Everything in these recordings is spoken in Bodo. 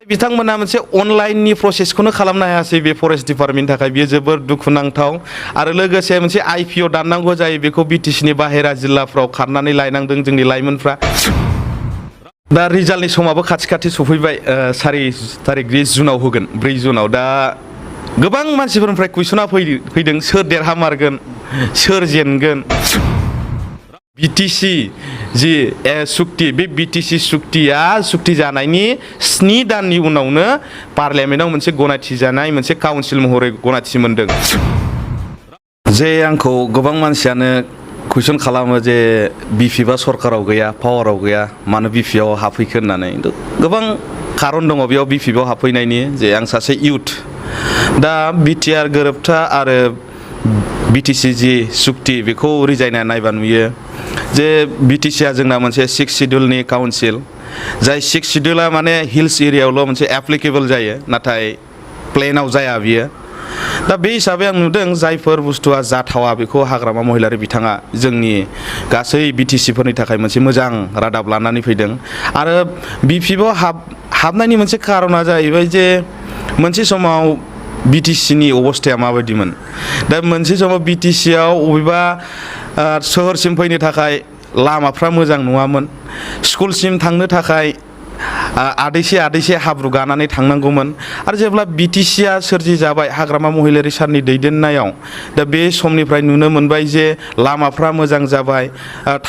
बिथांमोना मोनसे अनलाइननि प्रसेसखौनो खालामनो हायासै बे फरेस्ट डिपार्टमेन्टनि थाखाय बेयो जोबोर दुखुनांथाव आरो लोगोसे मोनसे आइपिअ दाननांगौ जायो बेखौ बिटिसिनि बाहेरा जिल्लाफ्राव खारनानै लायनांदों जोंनि लाइमोनफ्रा दा रिजाल्टनि समाबो खाथि सफैबाय 4 तारिख जुनाव होगोन 4 जुनाव दा गोबां मानसिफोरनिफ्राय कुइसना फैदों सोर देरहामारगोन सोर जेनगोन बिटिसि जि सुक्ति बे बिटिसि सुक्ति जानायनि 7 दाननि उनावनो पार्लियामेन्टआव मोनसे गनायथि जानाय मोनसे काउन्सिल महरै गनायथि मोनदों जे आंखौ गोबां मानसियानो कुइसन खालामो जे बिपिबा सरकाराव गैया पावाराव गैया मानो बिपिआव हाबफैखो होननानै गोबां खारन दङ बेयाव बिपिआव हाबफैनायनि जे आं सासे इउथ दा बिटिआर गोरोबथा आरो बिटिसि जि सुक्ति बेखौ रिजायना नायबा नुयो जे बिटिसिआ जोंना मोनसे 6 शिड्युलनि काउन्सिल जाय 6 शिड्युला माने हिल्स एरियायावल' मोनसे एप्लिकेबल जायो नाथाय प्लेनाव जाया बियो दा बे हिसाबै आं नुदों जायफोर बुस्थुआ जाथावा बेखौ हाग्रामा महिलारि बिथाङा जोंनि गासै बिटिसिफोरनि थाखाय मोनसे मोजां रादाब लानानै फैदों आरो बिपिआव हाबनायनि मोनसे कारना जाहैबाय जे मोनसे समाव बिटिसिनि अबस्थाया माबायदिमोन दा मोनसे समाव बिटिसिआव अबेबा सोहोरसिम फैनो थाखाय लामाफ्रा मोजां नङामोन स्कुलसिम थांनो थाखाय आदैसे हाब्रु गानानै थांनांगौमोन आरो जेब्ला बिटिसिआ सोरजि जाबाय हाग्रामा महिलारि सारनि दैदेननायाव दा बे समनिफ्राय नुनो मोनबाय जे लामाफ्रा मोजां जाबाय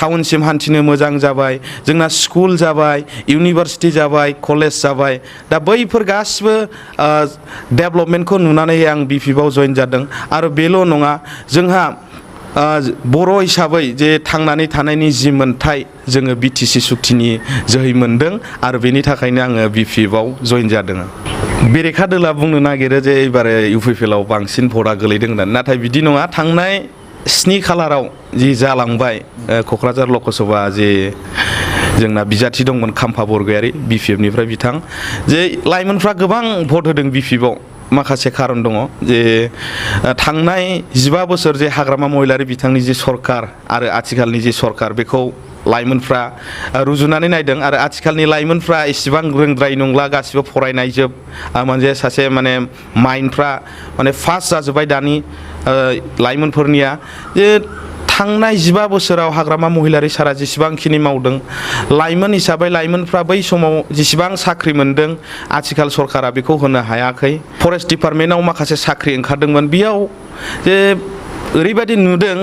टाउनसिम हान्थिनो मोजां जाबाय जोंना स्कुल जाबाय इउनिभार्सिटि जाबाय कलेज जाबाय दा बैफोर गासिबो डेभेलपमेन्टखौ नुनानै आं बिपिआव जइन जादों आरो बेल' नङा जोंहा बर' हिसाबै जे थांनानै थानायनि जि मोन्थाय जोङो बिटिसि सुक्तिनि जोहै मोनदों आरो बेनि थाखायनो आङो बिपिआव जइन जादों बेरेखा दोला बुंनो नागिरो जे एबारे इउपिपिएलआव बांसिन भटआ गोलैदों होननानै नाथाय बिदि नङा थांनाय 7 खालाराव जि जालांबाय क'क्राझार लकसभा जे जोंना बिजाथि दंमोन खाम्फा बरगयारि बिपिएफनिफ्राय बिथां जे लाइमोनफ्रा गोबां भट होदों बिपिआव माखासे खारन दङ जे थांनाय 15 बोसोर जे हाग्रामा महिलारि बिथांनि जि सरकार आरो आथिखालनि जि सरकार बेखौ लाइमोनफ्रा रुजुनानै नायदों आरो आथिखालनि लाइमोनफ्रा एसेबां रोंद्राय नंला गासिबो फरायनाय जोब मोनसे सासे माने माइन्डफ्रा माने फास्ट जाजोब्बाय दानि लाइमोनफोरनिया जे थांनाय 15 बोसोराव हाग्रामा महिलारि सारा जेसेबांखिनि मावदों लाइमोन हिसाबै लाइमोनफ्रा बै समाव जेसेबां साख्रि मोनदों आथिखाल सरकारा बेखौ होनो हायाखै फरेस्ट डिपार्टमेन्टआव माखासे साख्रि ओंखारदोंमोन बेयाव जे ओरैबायदि नुदों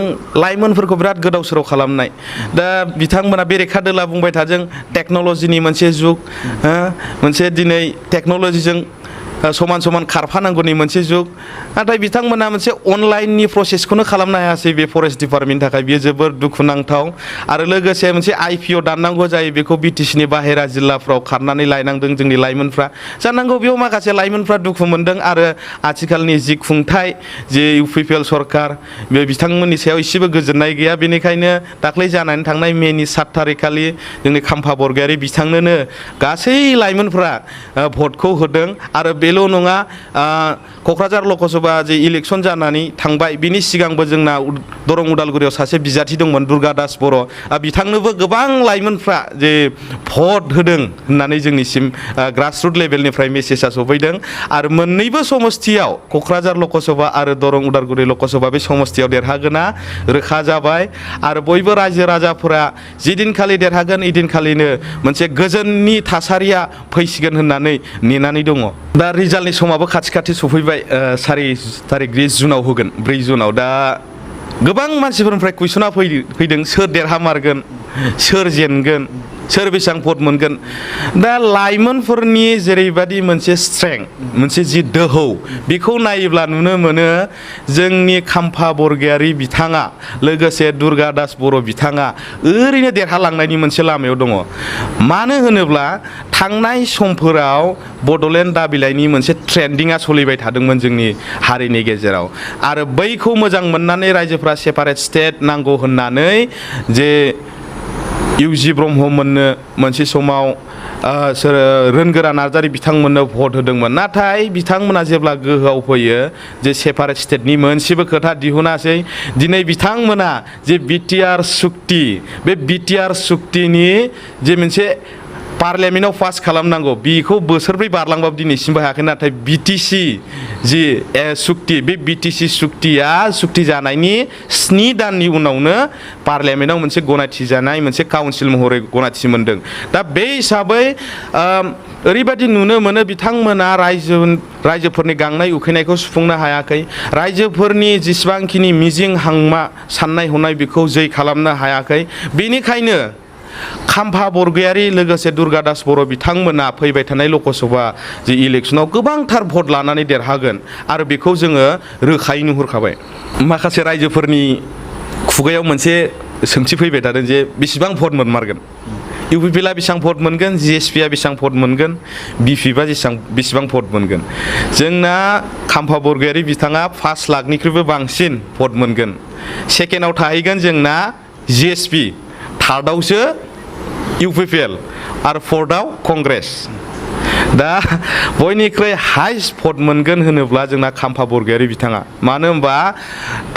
लाइमोनफोरखौ बिराद गोदाव सोराव खालामनाय दा बिथांमोना बेरेखा दोला बुंबाय थादों टेक्न'लजिनि मोनसे जुग मोनसे दिनै टेक्न'लजिजों समान खारफानांगौनि मोनसे जुग नाथाय बिथांमोना मोनसे अनलाइननि प्रसेसखौनो खालामनो हायासै बे फरेस्ट डिपार्टमेन्टनि थाखाय बेयो जोबोर दुखुनांथाव आरो लोगोसे मोनसे आइपिअ दाननांगौ जायो बेखौ बिटिसिनि बाहेरा जिल्लाफ्राव खारनानै लायनांदों जोंनि लाइमोनफ्रा जानांगौ बेयाव माखासे लाइमोनफ्रा दुखु मोनदों आरो आथिखालनि जि खुंथाय जे इउपिपिएल सरकार बे बिथांमोननि सायाव एसेबो गोजोननाय गैया बेनिखायनो दाख्लै जानानै थांनाय मेनि 7 तारिखखालि जोंनि खाम्फा बरगयारि बिथांनोनो गासै लाइमोनफ्रा भटखौ होदों आरो बेल' नङा क'क्राझार लकसभा जे इलेक्सन जानानै थांबाय बिनि सिगांबो जोंना दरं उदालगुरियाव सासे बिजाथि दंमोन दुर्गा दास बर' बिथांनोबो गोबां लाइमोनफ्रा जे भट होदों होननानै जोंनिसिम ग्रासरुट लेभेलनिफ्राय मेसेजआ सफैदों आरो मोननैबो समस्तियाव क'क्राझार लकसभा आरो दरं उदालगुरि लकसभा बे समस्तियाव देरहागोना रोखा जाबाय आरो बयबो रायजो राजाफोरा जिदिनखालि देरहागोन इदिनखालिनो मोनसे गोजोननि थासारिया फैसिगोन होननानै नेनानै दङ दा रिजाल्टनि समाबो खाथि सफैबाय 4 तारिख जुनाव होगोन 4 जुनाव दा गोबां मानसिफोरनिफ्राय कुइसना फैदों सोर देरहामारगोन सोर जेनगोन सोर बेसेबां भट मोनगोन दा लाइमोनफोरनि जेरैबायदि मोनसे स्ट्रेंथ मोनसे जि दोहौ बेखौ नायोब्ला नुनो मोनो जोंनि खाम्फा बरगयारि बिथाङा लोगोसे दुर्गा दास बर' बिथाङा ओरैनो देरहालांनायनि मोनसे लामायाव दङ मानो होनोब्ला थांनाय समफोराव बड'लेण्ड दाबिलाइनि मोनसे ट्रेन्डिङा सोलिबाय थादोंमोन जोंनि हारिनि गेजेराव आरो बैखौ मोजां मोननानै रायजोफ्रा सेपारेट स्टेट नांगौ होननानै जे इउजि ब्रह्ममोननो मोनसे समाव रोनगोरा नार्जारि बिथांमोननो भट होदोंमोन नाथाय बिथांमोना जेब्ला गोहोआव फैयो जे सेपारेट स्टेटनि मोनसेबो खोथा दिहुनासै दिनै बिथांमोना जे बिटिआर सुक्ति बे बिटिआर सुक्तिनि जे मोनसे पार्लियामेन्टआव पास खालामनांगौ बेखौ बोसोरब्रै बारलांबाबो दिनैसिमबो हायाखै नाथाय बिटिसि जि सुक्ति बे बिटिसि सुक्तिया सुक्ति जानायनि 7 दाननि उनावनो पार्लियामेन्टआव मोनसे गनायथि जानाय मोनसे काउन्सिल महरै गनायथि मोनदों दा बे हिसाबै ओरैबायदि नुनो मोनो बिथांमोना रायजोफोरनि गांनाय उखैनायखौ सुफुंनो हायाखै रायजोफोरनि जेसेबांखिनि मिजिं हांमा साननाय हनाय बेखौ जै खालामनो हायाखै बेनिखायनो खाम्फा बरगयारी लोगोसे दुर्गा दास बर' बिथांमोना फैबाय थानाय लकसभा जि इलेक्सनाव गोबांथार भट लानानै देरहागोन आरो बेखौ जोङो रोखायै नुहुरखाबाय माखासे रायजोफोरनि खुगायाव मोनसे सोंथि फैबाय थादों जे बेसेबां भट मोनमारगोन इउपिपिएलआ बेसेबां भट मोनगोन जिएसपिआ बेसेबां भट मोनगोन बिपिएफआ बेसेबां भट मोनगोन जोंना खाम्फा बरगयारी बिथाङा 5 लाखनिख्रुइबो बांसिन भट मोनगोन सेकेन्डआव थाहैगोन जोंना जिएसपि थार्डआवसो इउपिपिएल आरो फोर्थआव कंग्रेस दा बयनिख्रुइ हाइस्ट भट मोनगोन होनोब्ला जोंना खाम्फा बरगयारी बिथाङा मानो होनबा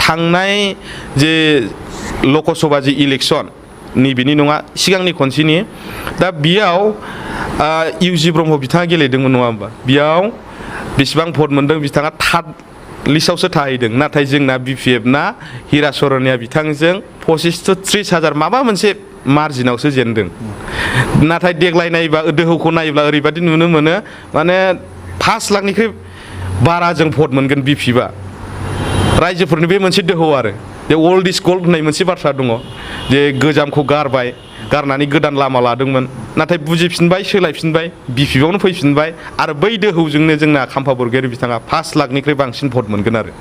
थांनाय जे लकसभा जि इलेक्सन नैबेनि नङा सिगांनि खनसेनि दा बेयाव इउजि ब्रह्म बिथाङा गेलेदोंमोन नङा होमबा बेयाव बेसेबां भट मोनदों बिथाङा थार्ड लिस्टआवसो थाहैदों नाथाय जोंना बिपिएफना हिरा सरनिया बिथांजों 25-30,000 माबा मोनसे मार्जिनावसो जेनदों नाथाय देग्लाय नायोबा दोहौखौ नायोब्ला ओरैबायदि नुनो मोनो माने 5 लाखनिख्रुइ बारा जों भट मोनगोन बिपिएफआ रायजोफोरनि बे मोनसे दोहौ आरो जे अल्ड इज गोल्ड होननाय मोनसे बाथ्रा दङ जे गोजामखौ गारनानै गोदान लामा लादोंमोन नाथाय बुजिफिनबाय सोलायफिनबाय बिपिएफआवनो फैफिनबाय आरो बै दोहौजोंनो जोंना खाम्फा बरगयारी बिथाङा 5 लाखनिख्रुइ बांसिन भट मोनगोन आरो